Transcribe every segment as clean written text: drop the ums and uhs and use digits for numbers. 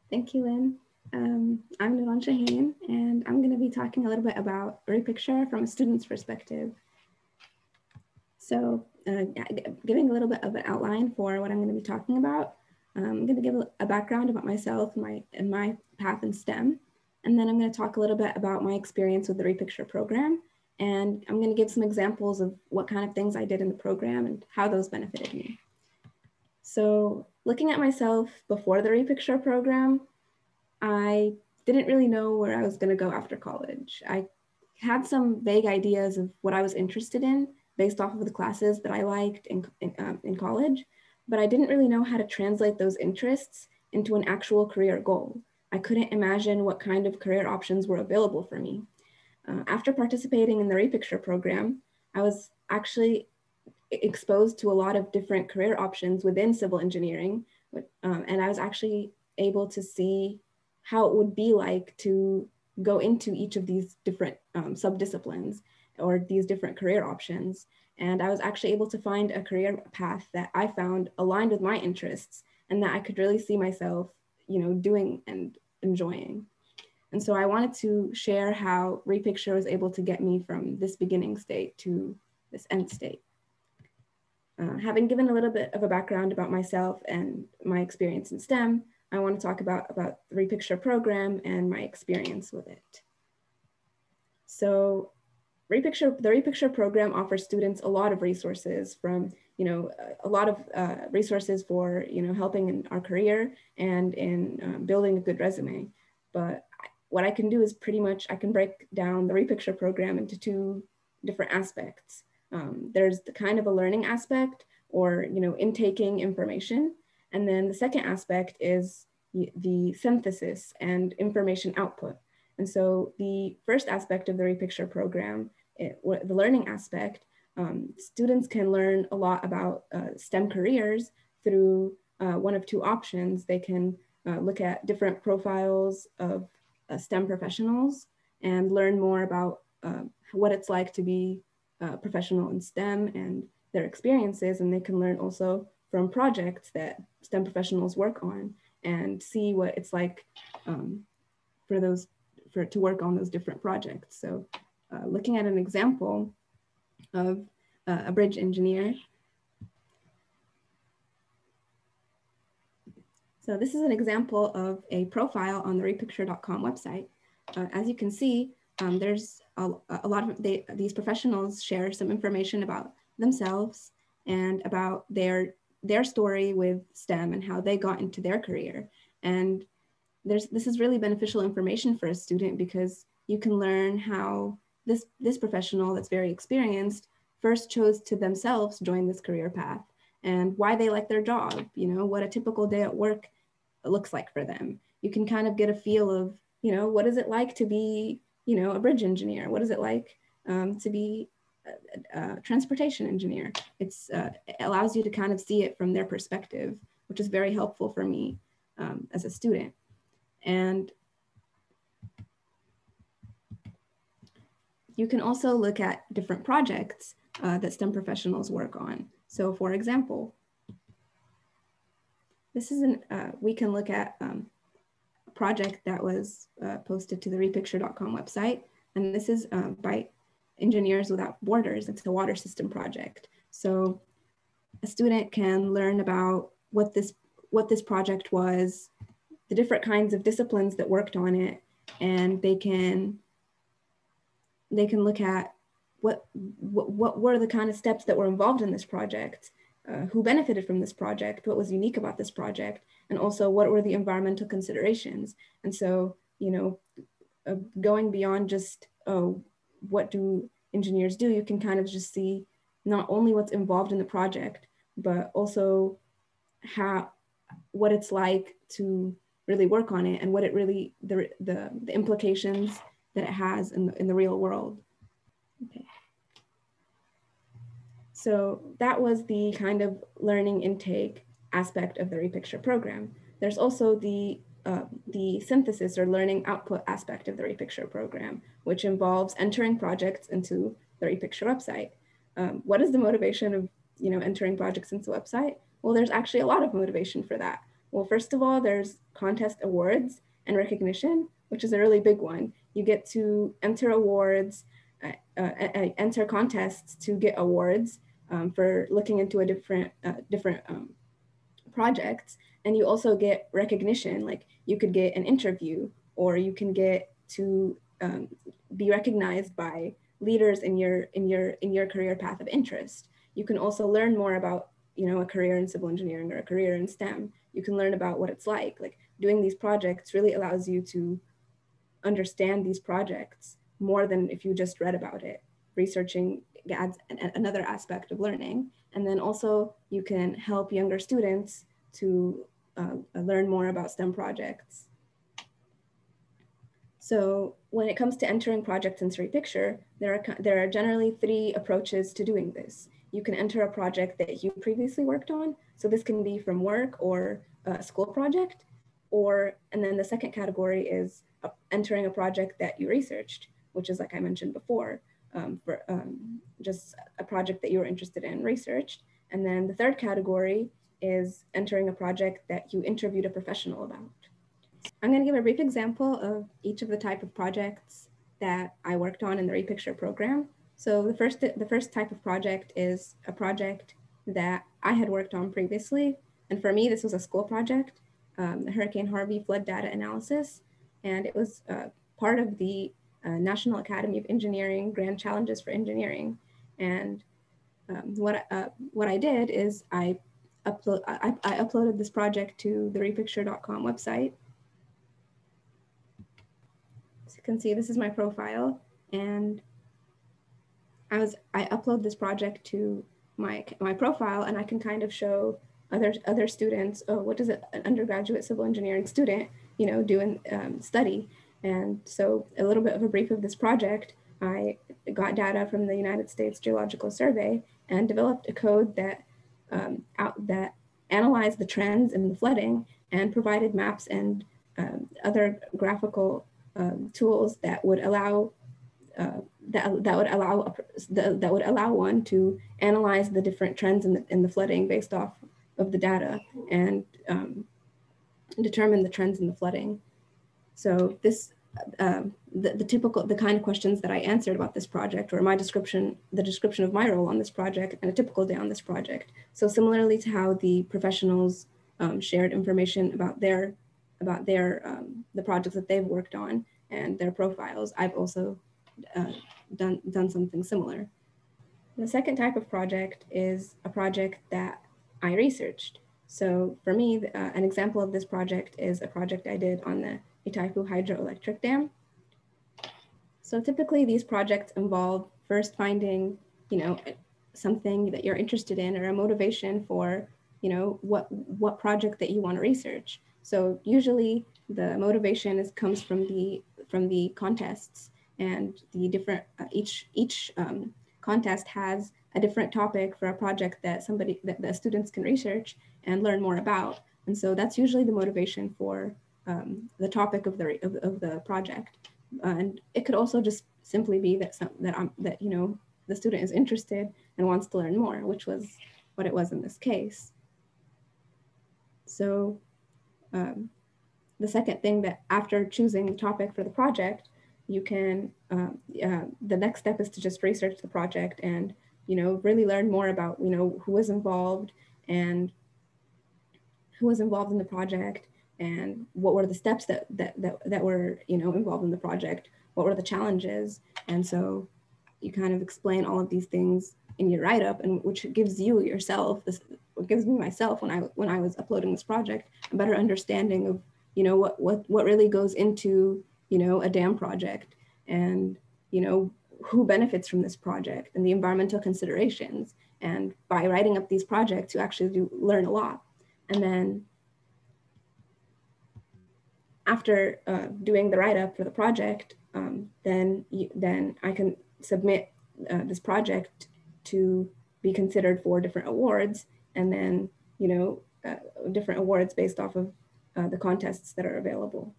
Thank you, Lynn. I'm Noran, and I'm going to be talking a little bit about RePicture from a student's perspective. So giving a little bit of an outline for what I'm going to be talking about. I'm going to give a background about myself and my path in STEM. And then I'm going to talk a little bit about my experience with the RePicture program. And I'm going to give some examples of what kind of things I did in the program and how those benefited me. So looking at myself before the RePicture program, I didn't really know where I was going to go after college. I had some vague ideas of what I was interested in based off of the classes that I liked in college, but I didn't really know how to translate those interests into an actual career goal. I couldn't imagine what kind of career options were available for me. After participating in the RePicture program, I was actually exposed to a lot of different career options within civil engineering, and I was actually able to see how it would be like to go into each of these different subdisciplines or these different career options. And I was actually able to find a career path that I found aligned with my interests and that I could really see myself, doing and enjoying. And so I wanted to share how RePicture was able to get me from this beginning state to this end state. Having given a little bit of a background about myself and my experience in STEM, I want to talk about the RePicture program and my experience with it. So the RePicture program offers students a lot of resources from, a lot of resources for, helping in our career and in building a good resume. But what I can do is I can break down the RePicture program into two different aspects. There's the kind of a learning aspect or, intaking information. And then the second aspect is the synthesis and information output. And so the first aspect of the RePicture program, the learning aspect, students can learn a lot about STEM careers through one of two options. They can look at different profiles of STEM professionals and learn more about what it's like to be professional in STEM and their experiences. And they can learn also from projects that STEM professionals work on and see what it's like to work on those different projects. So looking at an example of a bridge engineer. So this is an example of a profile on the repicture.com website. As you can see, there's a lot of these professionals share some information about themselves and about their story with STEM and how they got into their career. And this is really beneficial information for a student because you can learn how this professional that's very experienced first chose to themselves join this career path and why they like their job, what a typical day at work looks like for them. You can kind of get a feel of, what is it like to be, a bridge engineer? What is it like to be a transportation engineer? It allows you to kind of see it from their perspective, which is very helpful for me as a student. And you can also look at different projects that STEM professionals work on. So for example, this is we can look at a project that was posted to the repicture.com website. And this is by Engineers Without Borders. It's a water system project. So a student can learn about what this project was, the different kinds of disciplines that worked on it, and they can look at what were the kind of steps that were involved in this project, who benefited from this project, what was unique about this project, and also what were the environmental considerations. And so, going beyond just, what do engineers do, you can kind of just see not only what's involved in the project, but also what it's like to really work on it and what it really, the implications that it has in the real world. Okay. So that was the kind of learning intake aspect of the RePicture program. There's also the synthesis or learning output aspect of the RePicture program, which involves entering projects into the RePicture website. What is the motivation of entering projects into the website? Well, there's actually a lot of motivation for that. Well, first of all, there's contest awards and recognition, which is a really big one. You get to enter awards, enter contests to get awards for looking into a different projects, and you also get recognition. Like you could get an interview, or you can get to be recognized by leaders in your career path of interest. You can also learn more about a career in civil engineering or a career in STEM. You can learn about what it's like doing these projects really allows you to understand these projects more than if you just read about it. Researching adds another aspect of learning. And then also you can help younger students to learn more about STEM projects. So when it comes to entering projects into RePicture, there are generally 3 approaches to doing this. You can enter a project that you previously worked on. So this can be from work or a school project. And then the second category is entering a project that you researched, which is like I mentioned before, just a project that you were interested in, researched. And then the third category is entering a project that you interviewed a professional about. I'm going to give a brief example of each of the type of projects that I worked on in the RePicture program. So the first type of project is a project that I had worked on previously. And for me, this was a school project, the Hurricane Harvey flood data analysis. And it was part of the National Academy of Engineering Grand Challenges for Engineering. And what I did is I uploaded this project to the repicture.com website. As you can see, this is my profile, and I upload this project to my profile, and I can kind of show other students, oh, what does an undergraduate civil engineering student, do and study. And so a little bit of a brief of this project. I got data from the United States Geological Survey and developed a code that that analyzed the trends in the flooding and provided maps and other graphical tools that would allow one to analyze the different trends in the flooding based off of the data and determine the trends in the flooding. So this the kind of questions that I answered about this project, or the description of my role on this project and a typical day on this project. So similarly to how the professionals shared information about the projects that they've worked on and their profiles, I've also done something similar. The second type of project is a project that I researched. So for me, an example of this project is a project I did on the Itaipu hydroelectric dam. So typically these projects involve first finding, something that you're interested in or a motivation for, what project that you want to research. So usually the motivation comes from the contests, and the different each contest has a different topic for a project that the students can research and learn more about. And so that's usually the motivation for the topic of the project. And it could also just simply be that the student is interested and wants to learn more, which was what it was in this case. So the second thing, that after choosing the topic for the project, you can, the next step is to just research the project and, really learn more about, who was involved and who was involved in the project and what were the steps that were, involved in the project, what were the challenges. And so you kind of explain all of these things in your write-up, and which gives you yourself, what gives me myself when I was uploading this project, a better understanding of, what really goes into, a dam project, and, who benefits from this project and the environmental considerations. And by writing up these projects, you actually learn a lot. And then after doing the write-up for the project, then I can submit this project to be considered for different awards, and then different awards based off of the contests that are available.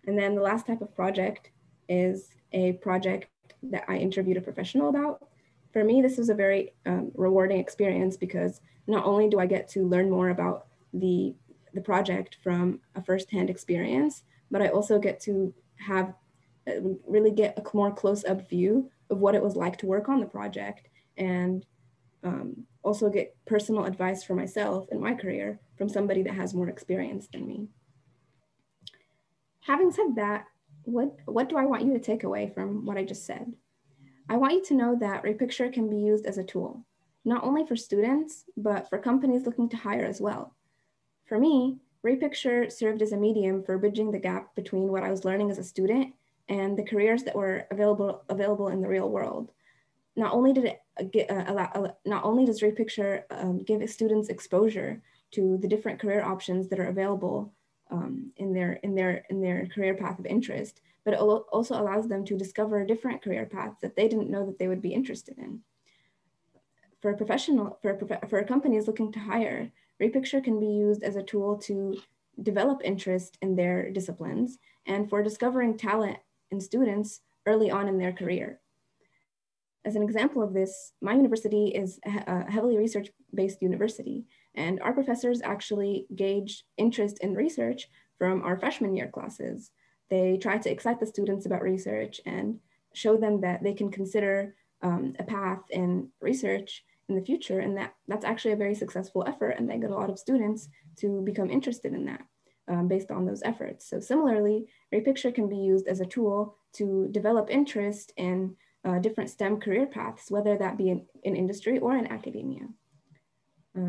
And then the last type of project is a project that I interviewed a professional about. For me, this was a very rewarding experience, because not only do I get to learn more about the project from a firsthand experience, but I also get to have really get a more close-up view of what it was like to work on the project, and also get personal advice for myself in my career from somebody that has more experience than me. Having said that, what do I want you to take away from what I just said? I want you to know that RePicture can be used as a tool, not only for students, but for companies looking to hire as well. For me, RePicture served as a medium for bridging the gap between what I was learning as a student and the careers that were available in the real world. Not only did it not only does RePicture give students exposure to the different career options that are available in their career path of interest, but it also allows them to discover different career paths that they didn't know that they would be interested in. For companies looking to hire, RePicture can be used as a tool to develop interest in their disciplines and for discovering talent in students early on in their career. As an example of this, my university is a heavily research-based university, and our professors actually gauge interest in research from our freshman year classes. They try to excite the students about research and show them that they can consider a path in research in the future, and that's actually a very successful effort, and they get a lot of students to become interested in that based on those efforts. So similarly, RePicture can be used as a tool to develop interest in different STEM career paths, whether that be in industry or in academia.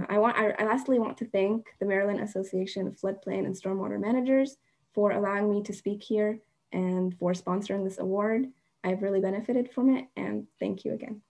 I lastly want to thank the Maryland Association of Floodplain and Stormwater Managers for allowing me to speak here and for sponsoring this award. I've really benefited from it, and thank you again.